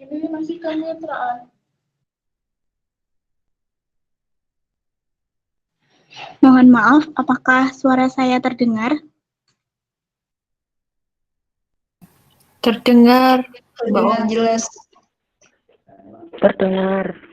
Ini masih kemitraan. Mohon maaf, apakah suara saya terdengar? Terdengar, Mbak jelas. Terdengar.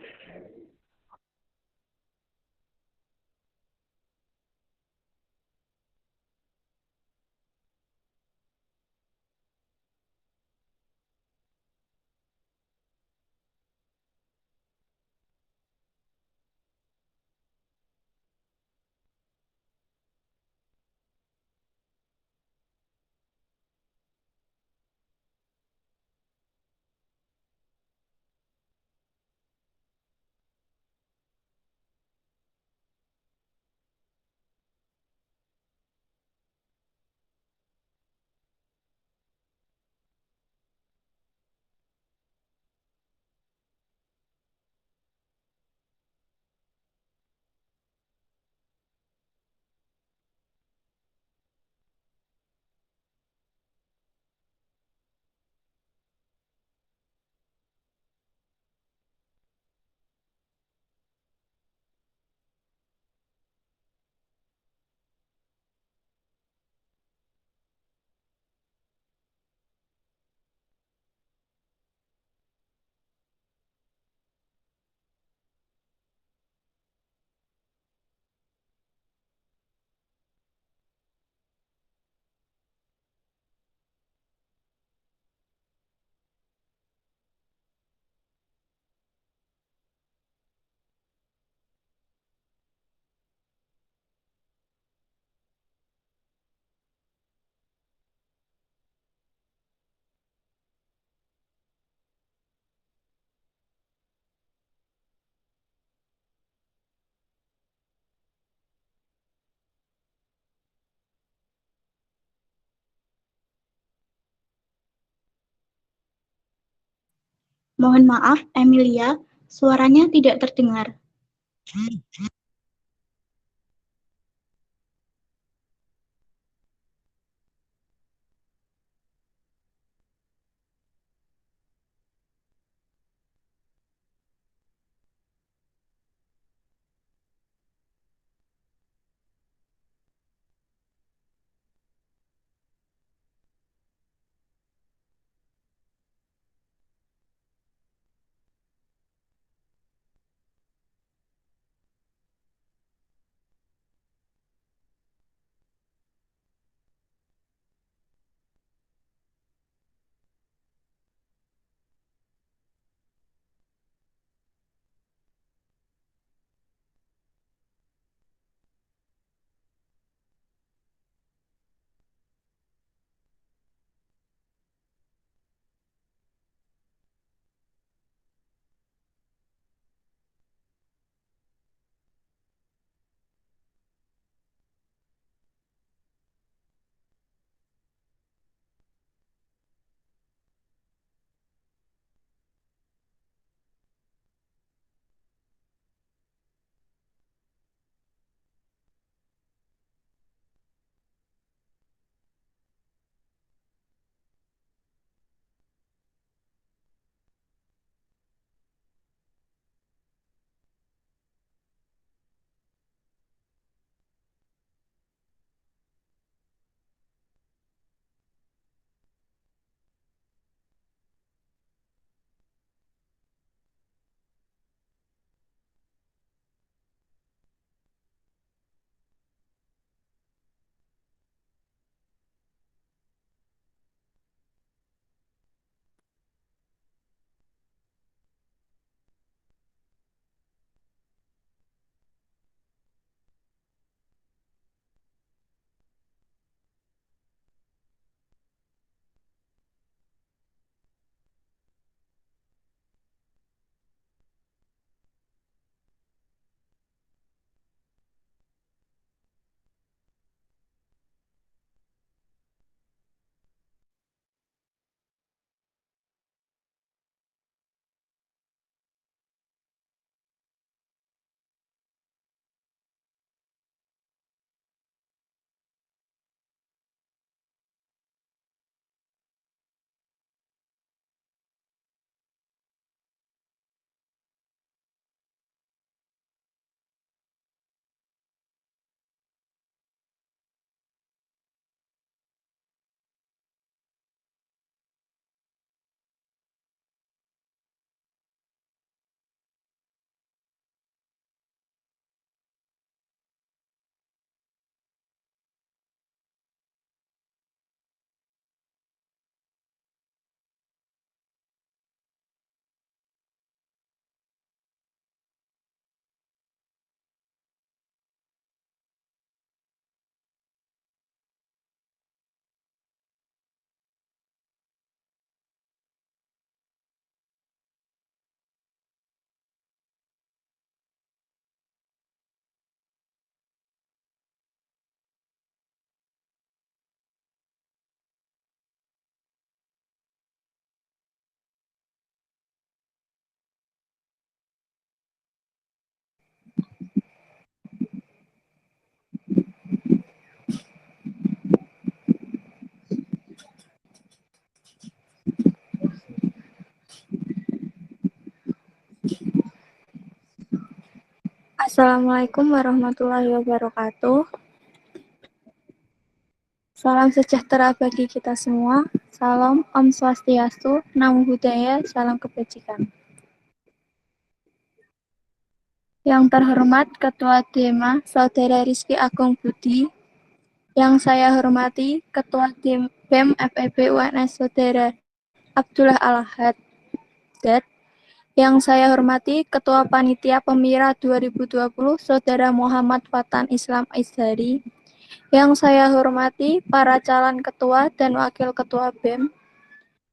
Mohon maaf, Emilia, suaranya tidak terdengar. Assalamualaikum warahmatullahi wabarakatuh. Salam sejahtera bagi kita semua. Salam Om Swastiastu, Namo Buddhaya, salam kebajikan. Yang terhormat Ketua DEMA, Saudara Rizky Agung Budi. Yang saya hormati Ketua BEM FEB UNS Saudara Abdullah Al-Ahad. Yang saya hormati Ketua Panitia Pemira 2020 Saudara Muhammad Fatan Islam Izhari. Yang saya hormati para calon ketua dan wakil ketua BEM.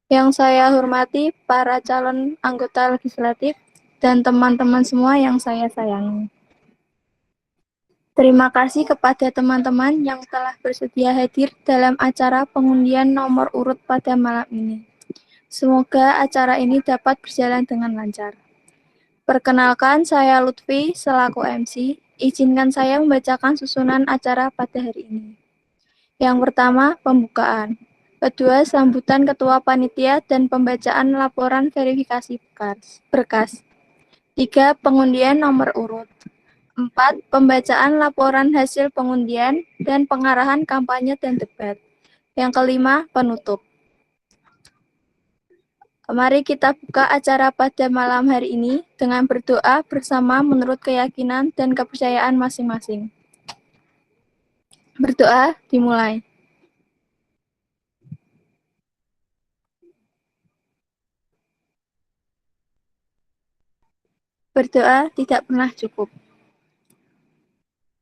Yang saya hormati para calon anggota legislatif dan teman-teman semua yang saya sayangi. Terima kasih kepada teman-teman yang telah bersedia hadir dalam acara pengundian nomor urut pada malam ini. Semoga acara ini dapat berjalan dengan lancar. Perkenalkan, saya Lutfi selaku MC. Izinkan saya membacakan susunan acara pada hari ini. Yang pertama, pembukaan. Kedua, sambutan Ketua Panitia dan pembacaan laporan verifikasi berkas. 3, pengundian nomor urut. 4, pembacaan laporan hasil pengundian dan pengarahan kampanye dan debat. Yang kelima, penutup. Mari kita buka acara pada malam hari ini dengan berdoa bersama menurut keyakinan dan kepercayaan masing-masing. Berdoa dimulai. Berdoa tidak pernah cukup.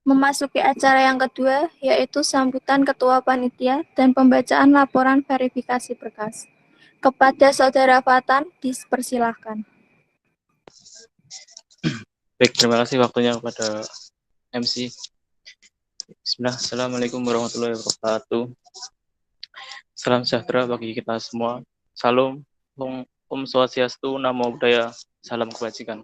Memasuki acara yang kedua, yaitu sambutan Ketua Panitia dan pembacaan laporan verifikasi berkas. Kepada Saudara Fatan, dipersilahkan. Baik, terima kasih waktunya kepada MC. Bismillah, Assalamualaikum warahmatullahi wabarakatuh. Salam sejahtera bagi kita semua. Salam, Om Swastiastu, Namo Buddhaya, salam kebajikan.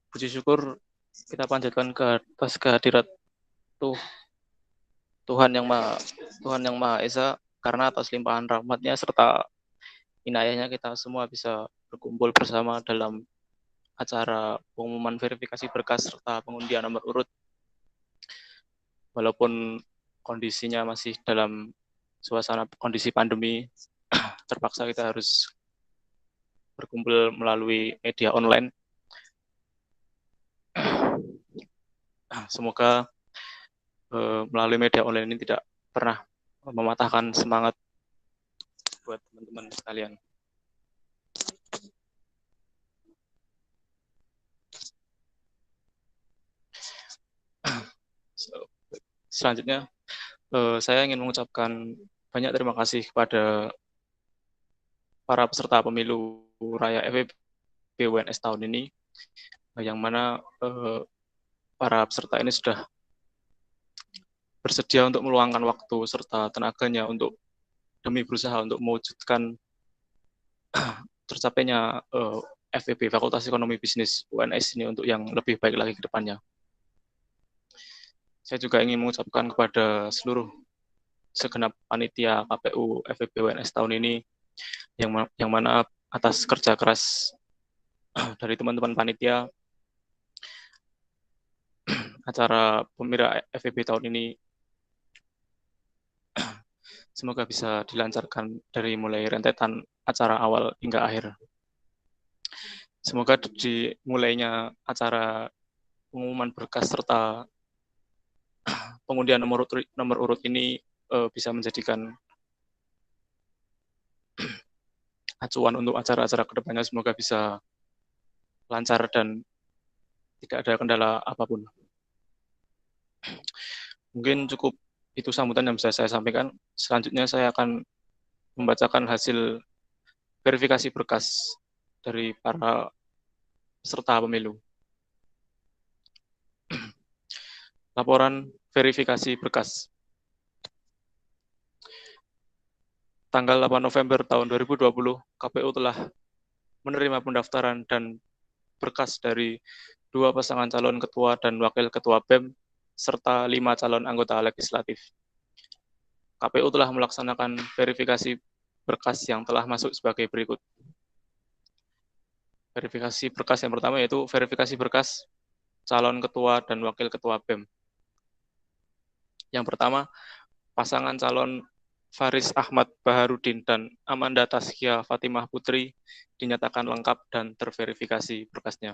Puji syukur kita panjatkan ke atas kehadirat Tuhan yang Maha Esa, karena atas limpahan rahmatnya serta inayahnya kita semua bisa berkumpul bersama dalam acara pengumuman verifikasi berkas serta pengundian nomor urut. Walaupun kondisinya masih dalam suasana kondisi pandemi, terpaksa kita harus berkumpul melalui media online. Semoga melalui media online ini tidak pernah mematahkan semangat buat teman-teman sekalian. Selanjutnya, saya ingin mengucapkan banyak terima kasih kepada para peserta pemilu raya FEB UNS tahun ini, yang mana para peserta ini sudah bersedia untuk meluangkan waktu serta tenaganya demi berusaha untuk mewujudkan tercapainya FEB Fakultas Ekonomi Bisnis UNS ini untuk yang lebih baik lagi ke depannya. Saya juga ingin mengucapkan kepada seluruh segenap panitia KPU FEB UNS tahun ini yang mana atas kerja keras dari teman-teman panitia, acara Pemira FEB tahun ini semoga bisa dilancarkan dari mulai rentetan acara awal hingga akhir. Semoga dimulainya acara pengumuman berkas serta pengundian nomor urut ini bisa menjadikan acuan untuk acara-acara kedepannya. Semoga bisa lancar dan tidak ada kendala apapun. Mungkin cukup itu sambutan yang bisa saya sampaikan. Selanjutnya saya akan membacakan hasil verifikasi berkas dari para peserta pemilu. Laporan verifikasi berkas. Tanggal 8 November tahun 2020, KPU telah menerima pendaftaran dan berkas dari 2 pasangan calon ketua dan wakil ketua BEM, serta 5 calon anggota legislatif. KPU telah melaksanakan verifikasi berkas yang telah masuk sebagai berikut. verifikasi berkas yang pertama yaitu verifikasi berkas calon ketua dan wakil ketua BEM. Yang pertama, pasangan calon Faris Ahmad Baharudin dan Amanda Taskia Fatimah Putri dinyatakan lengkap dan terverifikasi berkasnya.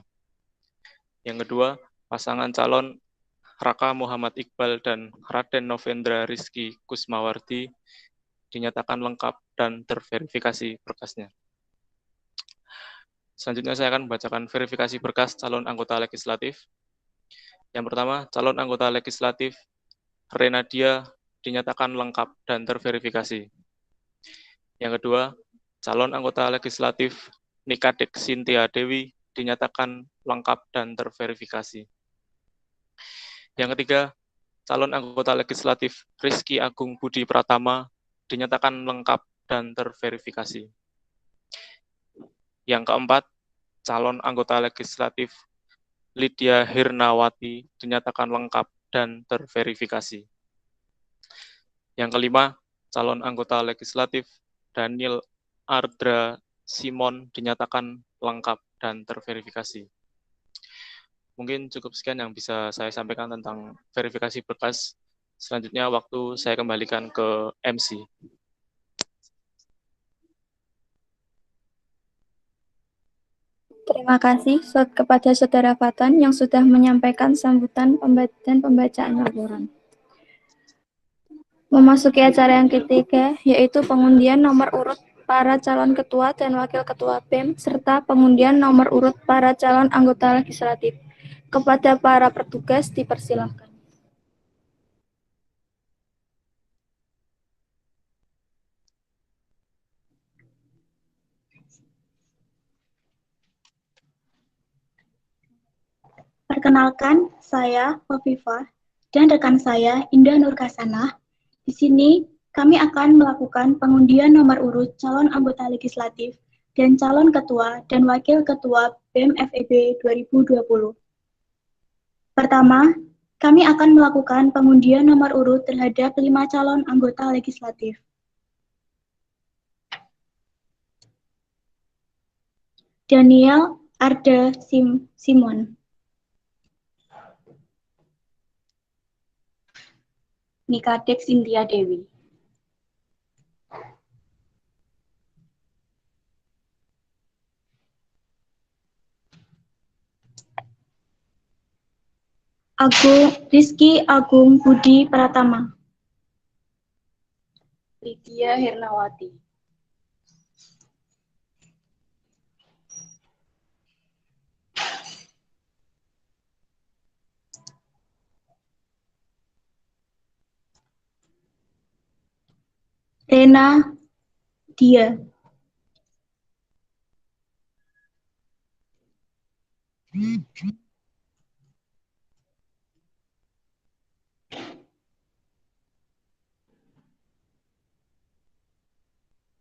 Yang kedua, pasangan calon Raka Muhammad Iqbal dan Raden Novendra Rizky Kusmawardi dinyatakan lengkap dan terverifikasi berkasnya. Selanjutnya saya akan membacakan verifikasi berkas calon anggota legislatif. Yang pertama, calon anggota legislatif Renadia dinyatakan lengkap dan terverifikasi. Yang kedua, calon anggota legislatif Nikadek Cynthia Dewi dinyatakan lengkap dan terverifikasi. Yang ketiga, calon anggota legislatif Rizky Agung Budi Pratama dinyatakan lengkap dan terverifikasi. Yang keempat, calon anggota legislatif Lydia Hirnawati dinyatakan lengkap dan terverifikasi. Yang kelima, calon anggota legislatif Daniel Ardra Simon dinyatakan lengkap dan terverifikasi. Mungkin cukup sekian yang bisa saya sampaikan tentang verifikasi berkas. Selanjutnya waktu saya kembalikan ke MC. Terima kasih kepada Saudara Fatan yang sudah menyampaikan sambutan dan pembacaan laporan. Memasuki acara yang ketiga, yaitu pengundian nomor urut para calon ketua dan wakil ketua BEM, serta pengundian nomor urut para calon anggota legislatif. Kepada para petugas dipersilakan. Perkenalkan, saya Hovifa dan rekan saya Indah Nurkasanah. Di sini kami akan melakukan pengundian nomor urut calon anggota legislatif dan calon ketua dan wakil ketua BEM FEB 2020. Pertama, kami akan melakukan pengundian nomor urut terhadap 5 calon anggota legislatif. Daniel Arda Simon, Nikadek Cynthia Dewi, Rizky Agung Budi Pratama, Lydia Hirnawati, Rena Dia,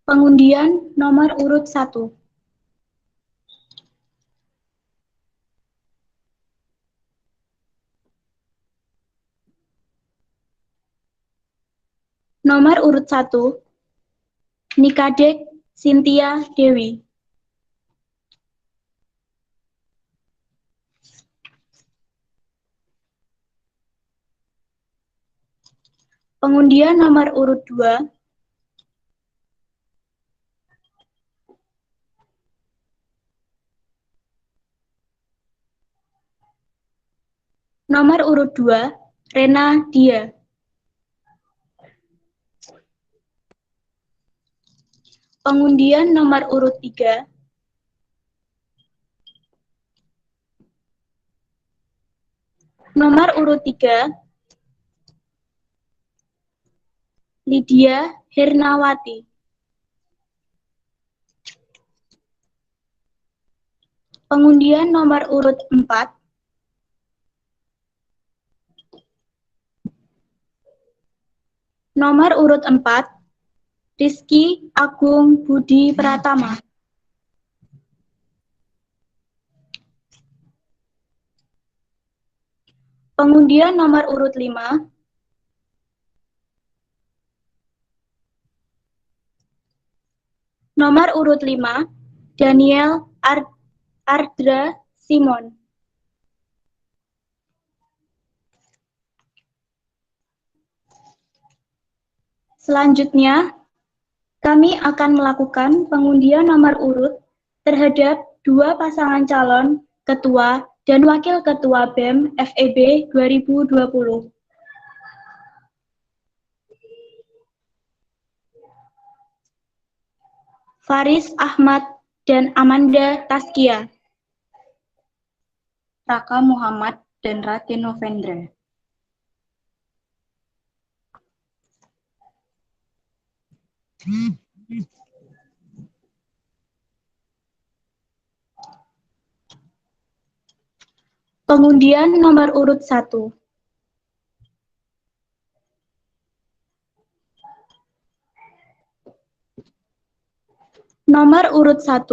pengundian nomor urut 1. Nomor urut 1, Nikadek Cynthia Dewi. Pengundian nomor urut 2, nomor urut 2, Rena Dia. Pengundian nomor urut 3, nomor urut 3, Lydia Hirnawati. Pengundian nomor urut 4, nomor urut 4, Rizky Agung Budi Pratama. Pengundian nomor urut 5, nomor urut 5, Daniel Ardra Simon. Selanjutnya, kami akan melakukan pengundian nomor urut terhadap 2 pasangan calon Ketua dan Wakil Ketua BEM FEB 2020. Faris Ahmad dan Amanda Taskia. Raka Muhammad dan Raden Novendra. Pengundian nomor urut 1. Nomor urut 1,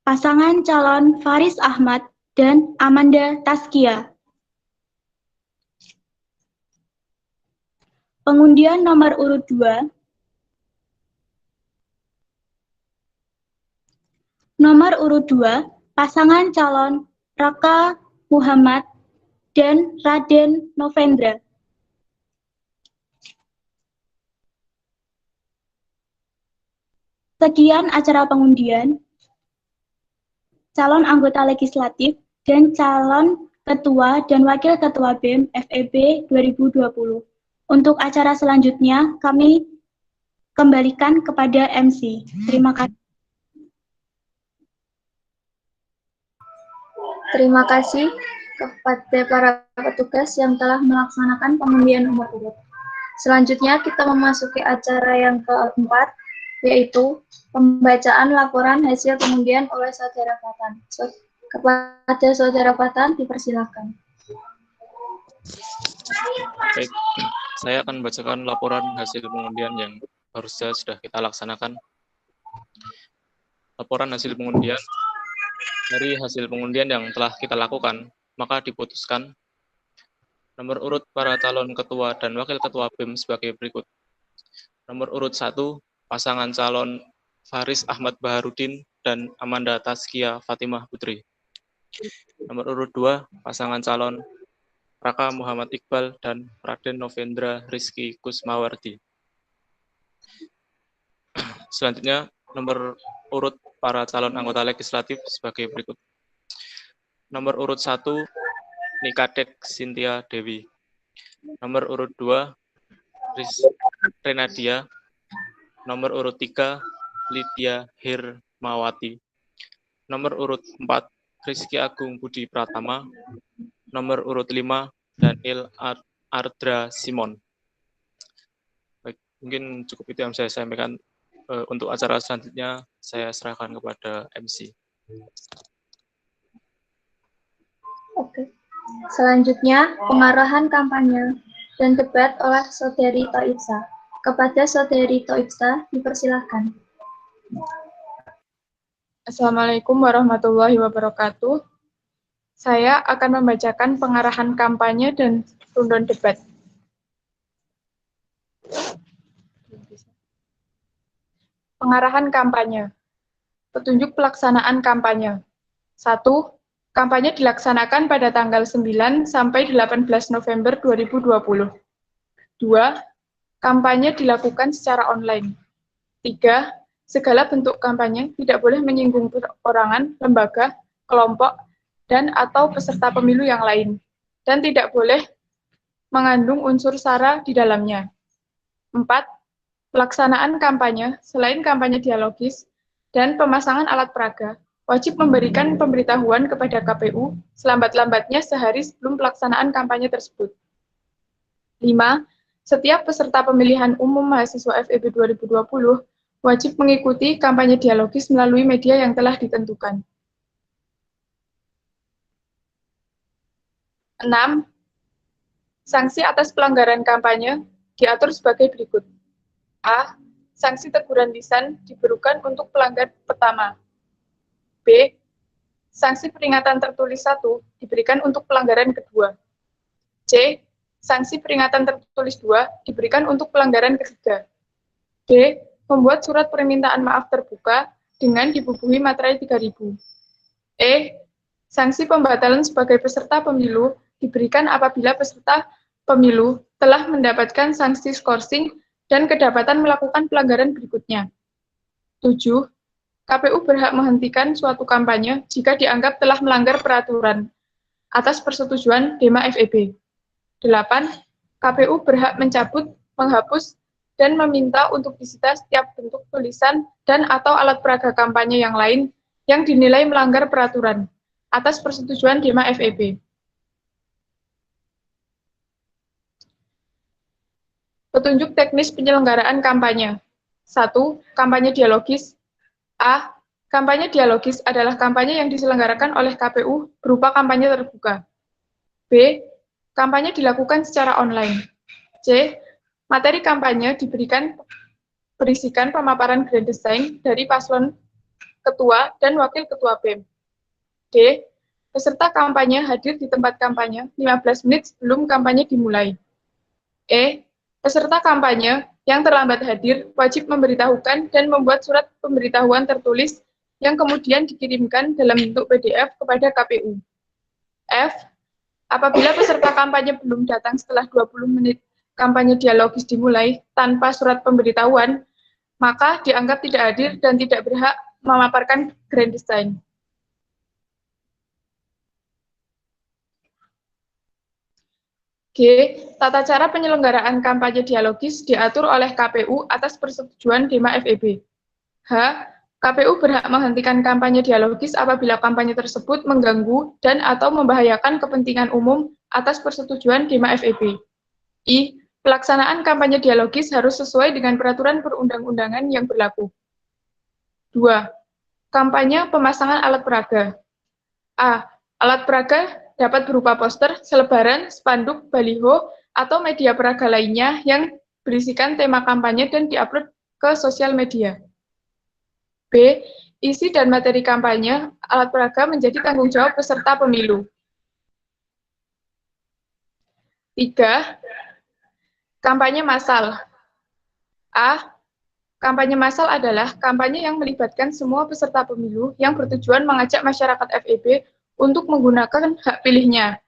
pasangan calon Faris Ahmad dan Amanda Taskia. Pengundian nomor urut 2. Nomor urut 2, pasangan calon Raka Muhammad dan Raden Novendra. Sekian acara pengundian calon anggota legislatif dan calon ketua dan wakil ketua BEM FEB 2020. Untuk acara selanjutnya, kami kembalikan kepada MC. Terima kasih. Terima kasih kepada para petugas yang telah melaksanakan pengundian nomor urut. Selanjutnya kita memasuki acara yang keempat, yaitu pembacaan laporan hasil pengundian oleh Saudara Fatan. Kepada Saudara Fatan, dipersilakan. Baik, saya akan membacakan laporan hasil pengundian yang baru saja sudah kita laksanakan. Laporan hasil pengundian. Dari hasil pengundian yang telah kita lakukan, maka diputuskan nomor urut para calon ketua dan wakil ketua BEM sebagai berikut. Nomor urut 1, pasangan calon Faris Ahmad Baharudin dan Amanda Taskia Fatimah Putri. Nomor urut 2, pasangan calon Raka Muhammad Iqbal dan Raden Novendra Rizky Kusmawardi. Selanjutnya, nomor urut para calon anggota legislatif sebagai berikut. Nomor urut 1, Nikadek Cynthia Dewi. Nomor urut 2, Renadia. Nomor urut 3, Lydia Hirmawati. Nomor urut 4, Rizky Agung Budi Pratama. Nomor urut 5, Daniel Ardra Simon. Baik, mungkin cukup itu yang saya sampaikan. Untuk acara selanjutnya, saya serahkan kepada MC. Oke. Selanjutnya, pengarahan kampanye dan debat oleh Saudari Toibsa. Kepada Saudari Toibsa, dipersilakan. Assalamualaikum warahmatullahi wabarakatuh. Saya akan membacakan pengarahan kampanye dan rundown debat. Pengarahan kampanye. Petunjuk pelaksanaan kampanye. 1. Kampanye dilaksanakan pada tanggal 9 sampai 18 November 2020. 2. Kampanye dilakukan secara online. 3. Segala bentuk kampanye tidak boleh menyinggung perorangan, lembaga, kelompok, dan atau peserta pemilu yang lain, dan tidak boleh mengandung unsur sara di dalamnya. 4. Pelaksanaan kampanye, selain kampanye dialogis dan pemasangan alat peraga, wajib memberikan pemberitahuan kepada KPU selambat-lambatnya sehari sebelum pelaksanaan kampanye tersebut. 5. Setiap peserta pemilihan umum mahasiswa FEB 2020 wajib mengikuti kampanye dialogis melalui media yang telah ditentukan. 6. Sanksi atas pelanggaran kampanye diatur sebagai berikut. A. Sanksi teguran lisan diberikan untuk pelanggar pertama. B. Sanksi peringatan tertulis 1 diberikan untuk pelanggaran kedua. C. Sanksi peringatan tertulis 2 diberikan untuk pelanggaran ketiga. D. Membuat surat permintaan maaf terbuka dengan dibubuhi materai 3.000. Sanksi pembatalan sebagai peserta pemilu diberikan apabila peserta pemilu telah mendapatkan sanksi skorsing dan kedapatan melakukan pelanggaran berikutnya. 7. KPU berhak menghentikan suatu kampanye jika dianggap telah melanggar peraturan atas persetujuan DEMA FEB. 8. KPU berhak mencabut, menghapus, dan meminta untuk disita setiap bentuk tulisan dan/atau alat peraga kampanye yang lain yang dinilai melanggar peraturan atas persetujuan DEMA FEB. Petunjuk teknis penyelenggaraan kampanye. 1. Kampanye dialogis. A. Kampanye dialogis adalah kampanye yang diselenggarakan oleh KPU berupa kampanye terbuka. B. Kampanye dilakukan secara online. C. Materi kampanye berisikan pemaparan grand design dari paslon ketua dan wakil ketua BEM. D. Peserta kampanye hadir di tempat kampanye 15 menit sebelum kampanye dimulai. E. Peserta kampanye yang terlambat hadir wajib memberitahukan dan membuat surat pemberitahuan tertulis yang kemudian dikirimkan dalam bentuk PDF kepada KPU. F. Apabila peserta kampanye belum datang setelah 20 menit kampanye dialogis dimulai tanpa surat pemberitahuan, maka dianggap tidak hadir dan tidak berhak memaparkan grand design. G. Tata cara penyelenggaraan kampanye dialogis diatur oleh KPU atas persetujuan DEMA FEB. H. KPU berhak menghentikan kampanye dialogis apabila kampanye tersebut mengganggu dan/atau membahayakan kepentingan umum atas persetujuan DEMA FEB. I. Pelaksanaan kampanye dialogis harus sesuai dengan peraturan perundang-undangan yang berlaku. 2. Kampanye pemasangan alat peraga. A. Alat peraga dapat berupa poster, selebaran, spanduk, baliho, atau media peraga lainnya yang berisikan tema kampanye dan diupload ke sosial media. B. Isi dan materi kampanye alat peraga menjadi tanggung jawab peserta pemilu. 3. Kampanye massal. A. Kampanye massal adalah kampanye yang melibatkan semua peserta pemilu yang bertujuan mengajak masyarakat FEB untuk menggunakan hak pilihnya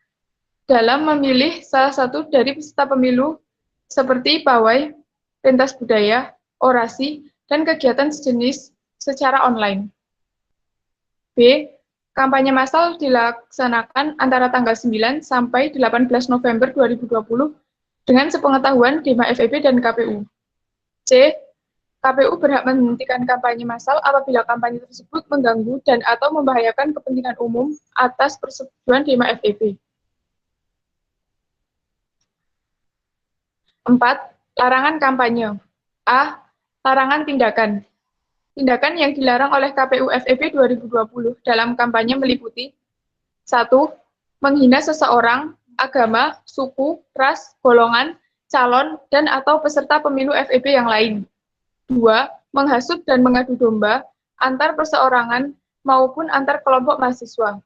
dalam memilih salah satu dari peserta pemilu seperti pawai, pentas budaya, orasi, dan kegiatan sejenis secara online. B. Kampanye massal dilaksanakan antara tanggal 9 sampai 18 November 2020 dengan sepengetahuan DEMA FEB dan KPU. C. KPU berhak menghentikan kampanye massal apabila kampanye tersebut mengganggu dan/atau membahayakan kepentingan umum atas persetujuan DEMA FEB. 4. Larangan kampanye. A. Larangan tindakan. Tindakan yang dilarang oleh KPU FEB 2020 dalam kampanye meliputi 1. Menghina seseorang, agama, suku, ras, golongan, calon, dan/atau peserta pemilu FEB yang lain. 2. Menghasut dan mengadu domba antar perseorangan maupun antar kelompok mahasiswa.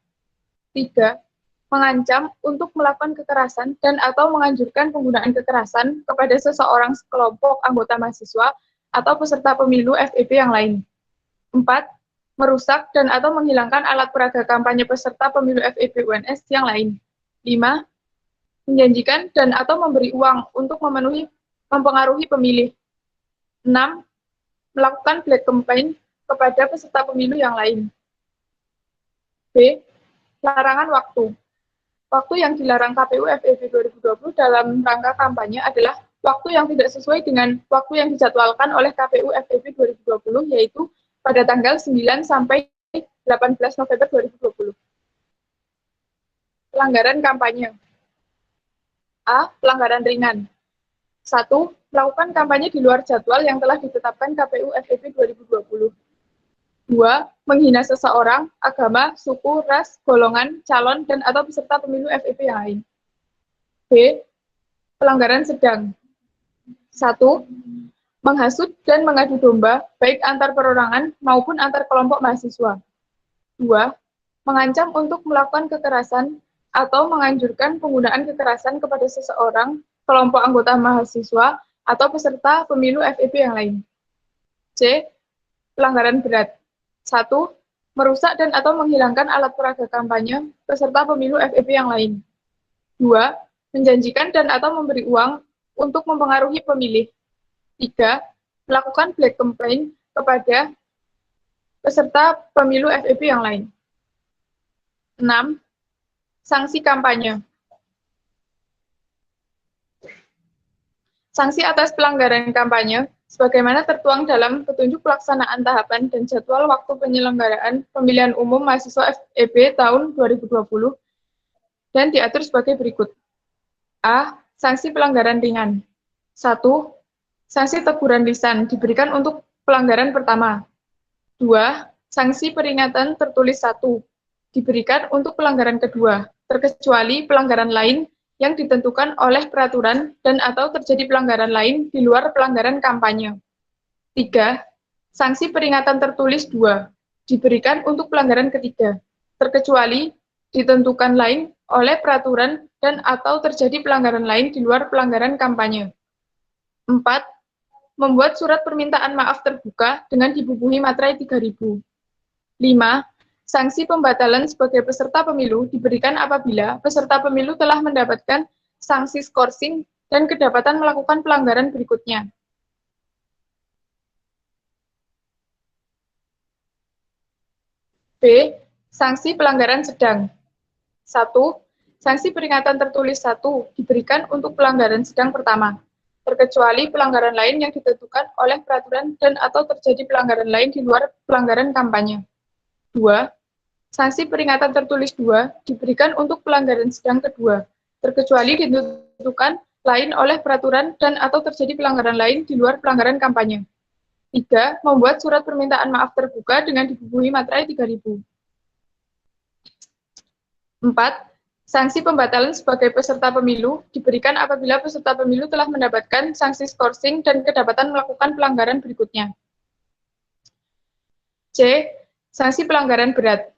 3. Mengancam untuk melakukan kekerasan dan/atau menganjurkan penggunaan kekerasan kepada seseorang sekelompok anggota mahasiswa atau peserta pemilu FEB yang lain. 4. Merusak dan/atau menghilangkan alat peraga kampanye peserta pemilu FEB UNS yang lain. 5. Menjanjikan dan/atau memberi uang untuk mempengaruhi pemilih. 6. Melakukan black campaign kepada peserta pemilu yang lain. B. Larangan waktu. Waktu yang dilarang KPU FEB 2020 dalam rangka kampanye adalah waktu yang tidak sesuai dengan waktu yang dijadwalkan oleh KPU FEB 2020, yaitu pada tanggal 9 sampai 18 November 2020. Pelanggaran kampanye. A. Pelanggaran ringan. 1. Melakukan kampanye di luar jadwal yang telah ditetapkan KPU FEB 2020. 2. Menghina seseorang, agama, suku, ras, golongan, calon, dan/atau peserta pemilu FEB yang lain. B. Pelanggaran sedang. 1. Menghasut dan mengadu domba, baik antar perorangan maupun antar kelompok mahasiswa. 2. Mengancam untuk melakukan kekerasan atau menganjurkan penggunaan kekerasan kepada seseorang, kelompok anggota mahasiswa, atau peserta pemilu FEB yang lain. C. Pelanggaran berat. 1. Merusak dan atau menghilangkan alat peraga kampanye peserta pemilu FEP yang lain. 2. Menjanjikan dan atau memberi uang untuk mempengaruhi pemilih. 3. Melakukan black campaign kepada peserta pemilu FEP yang lain. 6. Sanksi kampanye. Sanksi atas pelanggaran kampanye sebagaimana tertuang dalam petunjuk pelaksanaan tahapan dan jadwal waktu penyelenggaraan pemilihan umum mahasiswa FEP tahun 2020 dan diatur sebagai berikut. A. Sanksi pelanggaran ringan. 1. Sanksi teguran lisan diberikan untuk pelanggaran pertama. 2. Sanksi peringatan tertulis 1 diberikan untuk pelanggaran kedua, terkecuali pelanggaran lain yang ditentukan oleh peraturan dan atau terjadi pelanggaran lain di luar pelanggaran kampanye. 3. Sanksi peringatan tertulis 2 diberikan untuk pelanggaran ketiga, terkecuali ditentukan lain oleh peraturan dan atau terjadi pelanggaran lain di luar pelanggaran kampanye. 4. Membuat surat permintaan maaf terbuka dengan dibubuhi materai 3.000. 5. Sanksi pembatalan sebagai peserta pemilu diberikan apabila peserta pemilu telah mendapatkan sanksi skorsing dan kedapatan melakukan pelanggaran berikutnya. B. Sanksi pelanggaran sedang. 1. Sanksi peringatan tertulis 1 diberikan untuk pelanggaran sedang pertama, terkecuali pelanggaran lain yang ditentukan oleh peraturan dan atau terjadi pelanggaran lain di luar pelanggaran kampanye. 2. Sanksi peringatan tertulis 2 diberikan untuk pelanggaran sedang kedua, terkecuali ditentukan lain oleh peraturan dan atau terjadi pelanggaran lain di luar pelanggaran kampanye. 3. Membuat surat permintaan maaf terbuka dengan dibubuhi materai 3.000. 4. Sanksi pembatalan sebagai peserta pemilu diberikan apabila peserta pemilu telah mendapatkan sanksi skorsing dan kedapatan melakukan pelanggaran berikutnya. C. Sanksi pelanggaran berat.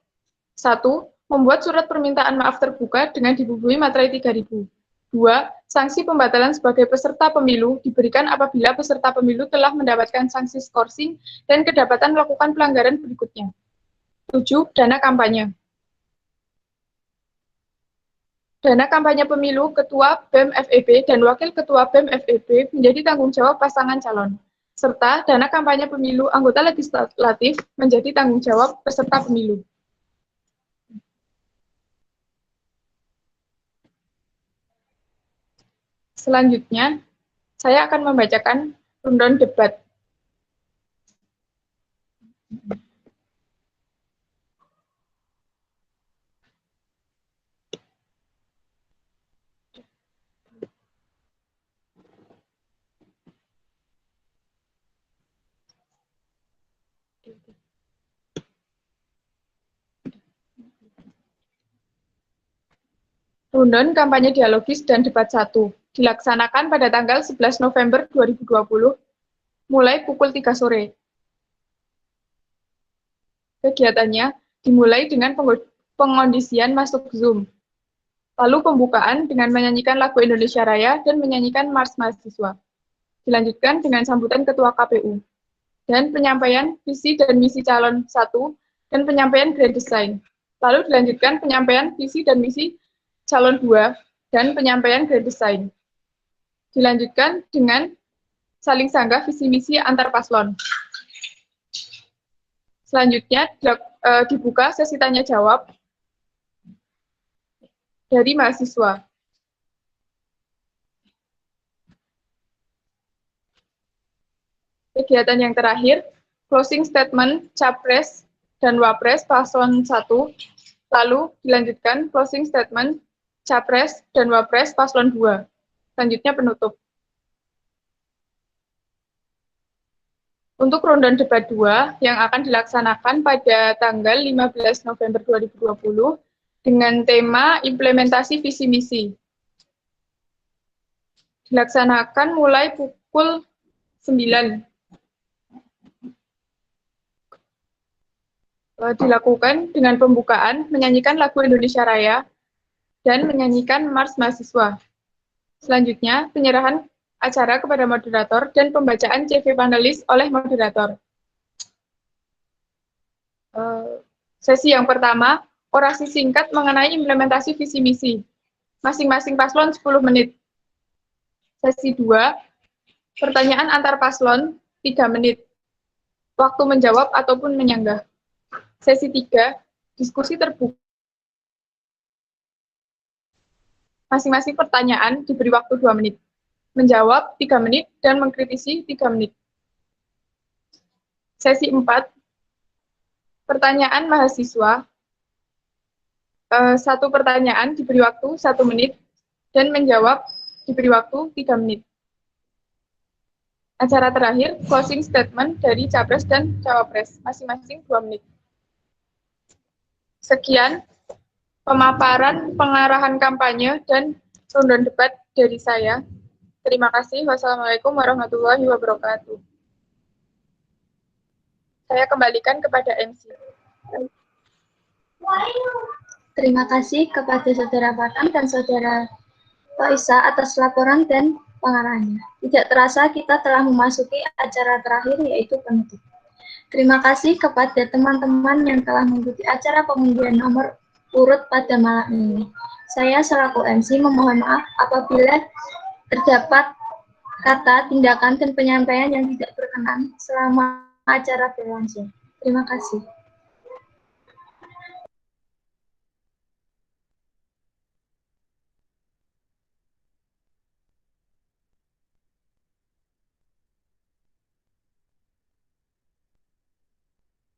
1. Membuat surat permintaan maaf terbuka dengan dibubuhi materai 3.000. 2. Sanksi pembatalan sebagai peserta pemilu diberikan apabila peserta pemilu telah mendapatkan sanksi skorsing dan kedapatan melakukan pelanggaran berikutnya. 7. Dana kampanye. Dana kampanye pemilu Ketua BEM FEP dan Wakil Ketua BEM FEP menjadi tanggung jawab pasangan calon, serta dana kampanye pemilu anggota legislatif menjadi tanggung jawab peserta pemilu. Selanjutnya, saya akan membacakan rundown debat. Rundown kampanye dialogis dan debat 1 dilaksanakan pada tanggal 11 November 2020 mulai pukul 3 sore. Kegiatannya dimulai dengan pengondisian masuk Zoom, lalu pembukaan dengan menyanyikan lagu Indonesia Raya dan menyanyikan Mars Mahasiswa. Dilanjutkan dengan sambutan Ketua KPU, dan penyampaian visi dan misi calon 1 dan penyampaian grand design. Lalu dilanjutkan penyampaian visi dan misi calon 2 dan penyampaian grand design. Dilanjutkan dengan saling sanggah visi misi antar paslon. Selanjutnya dibuka sesi tanya jawab dari mahasiswa. Kegiatan yang terakhir, closing statement Capres dan Wapres paslon 1, lalu dilanjutkan closing statement Capres dan Wapres paslon 2. Selanjutnya penutup. Untuk rundown debat 2 yang akan dilaksanakan pada tanggal 15 November 2020 dengan tema implementasi visi misi. Dilaksanakan mulai pukul 9. Dilakukan dengan pembukaan menyanyikan lagu Indonesia Raya dan menyanyikan Mars Mahasiswa. Selanjutnya, penyerahan acara kepada moderator dan pembacaan CV panelis oleh moderator. Sesi yang pertama, orasi singkat mengenai implementasi visi misi. Masing-masing paslon 10 menit. Sesi 2, pertanyaan antar paslon 3 menit. Waktu menjawab ataupun menyanggah. Sesi 3, diskusi terbuka. Masing-masing pertanyaan diberi waktu 2 menit. Menjawab 3 menit dan mengkritisi 3 menit. Sesi 4, pertanyaan mahasiswa. Satu pertanyaan diberi waktu 1 menit dan menjawab diberi waktu 3 menit. Acara terakhir, closing statement dari Capres dan Cawapres, masing-masing 2 menit. Sekian pemaparan pengarahan kampanye dan rundown debat dari saya. Terima kasih. Wassalamualaikum warahmatullahi wabarakatuh. Saya kembalikan kepada MC. Terima kasih kepada Saudara Fatan dan Saudara Faisa atas laporan dan pengarahannya. Tidak terasa kita telah memasuki acara terakhir, yaitu penutup. Terima kasih kepada teman-teman yang telah mengikuti acara pengundian nomor urut pada malam ini. Saya selaku MC memohon maaf apabila terdapat kata, tindakan, dan penyampaian yang tidak berkenan selama acara berlangsung. Terima kasih.